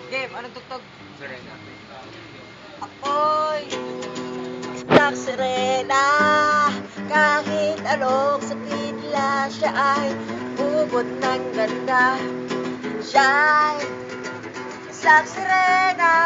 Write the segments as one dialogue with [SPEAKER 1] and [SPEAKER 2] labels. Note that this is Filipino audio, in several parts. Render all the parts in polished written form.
[SPEAKER 1] Game, anong tugtog?
[SPEAKER 2] Serena.
[SPEAKER 1] Ako'y nagsirena. Kahit anong sabihin nila, siya ay bubod ng ganda. Siya'y isang sirena.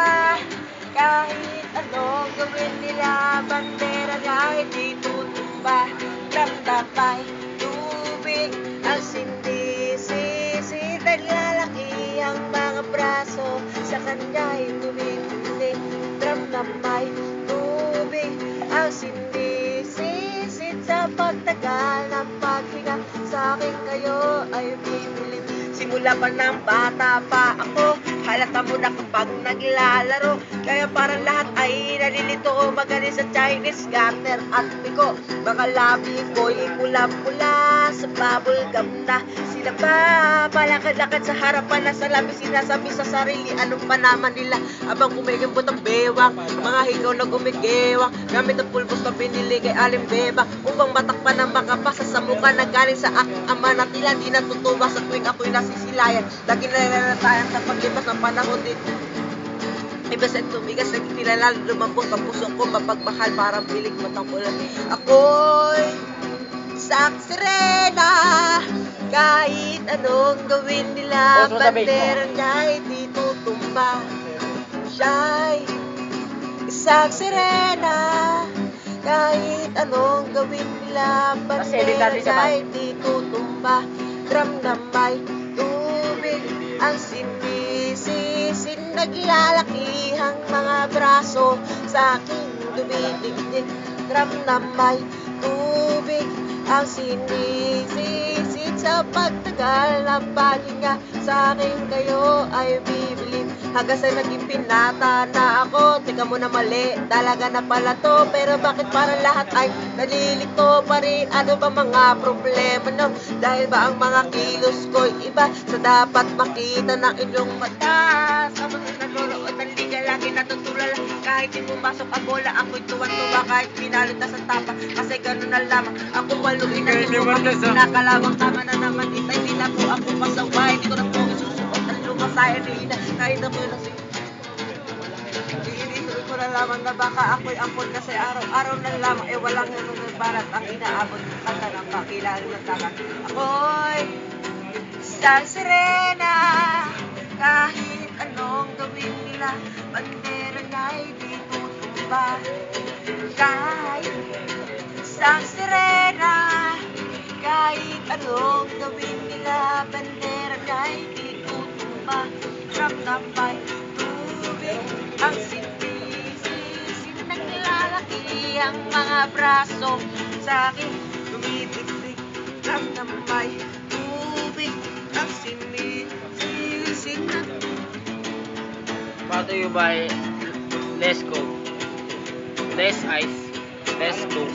[SPEAKER 1] Kahit anong gawin nila, bandera niya ay di tutumba. Damdamay tubig ang sindi-sisi. Naglalaki ang mga braso, sa kanya'y tumitindig. Damdamay tubig ang sindi-sisi. Sa pagtagal ng paghinga, sa akin kayo ay bibilin. Simula pa ng bata pa ako, halata mo na kapag naglalaro. Kaya parang lahat ay nalilito, magaling sa Chinese garter at piko. Mga labi ko'y pula-pula, sa bubble gum na sila pa. Palakad-lakad sa harapan na sa labi, sinasabi sa sarili, anong pa naman nila. Abang kumikibot ang bewang, mga higaw na gumigewang, gamit ang pulbos na binili kay Aling Beba. Upang matakpan ang mga pasa sa mukha na galing sa ama na tila di natutuwa sa tuwing ako'y nasisilayan. Lagi nalalatayan sa paglipas ng panahon din. Ibas at tumigas, nagtilala, lumambot ang puso ko, mapagmahal, parang piling matang ulan. Ako'y isang sirena. Kahit anong gawin nila, bandera niya'y di tutumba. Siya'y isang sirena. Kahit anong gawin nila, bandera niya'y di tutumba. Ramdamay tubig ang sinisisi. Naglalaki ang mga braso, sa aking dumidigdig. Ramdamay tubig ang sinisisi. Sa pagtagal ng paghinga, sa akin kayo ay bibilin. Hanggang sa naging pinata na ako, tika mo na mali, talaga na pala to. Pero bakit parang lahat ay nalilito pa rin? Ano ba mga problema no? Dahil ba ang mga kilos ko'y iba sa dapat makita ng inyong mata? Sa mga nagoroon ng liga, lagi natutulala. Kahit di pumasok ang bola, ako'y tuwan-tuwa. Kahit pinalot na sa tapa, kasi gano'n na lamang. Ako waluin na nakalawang tama na naman. Hindi na po ako pasaway, hindi ko na po isusuot ang lumasayan nila. Kahit na po na iinisulit ko na lamang na baka ako'y ampon, kasi araw-araw na lamang walang barat ang inaabot ng tanda ng pakilala ng takat. Ako'y isang sirena. Kahit anong gawin nila, bandera niya'y di tutumba. Kahit isang sirena. Kahit anong gawin nila, bandera niya'y di tutumba. Ramdamay tubig ang sinisisi. Naglalaki ang mga braso, sa akin tumitigtig. Ramdamay tubig ang sinisisi.
[SPEAKER 2] Brought to you by Let's Go. Less ice, less go.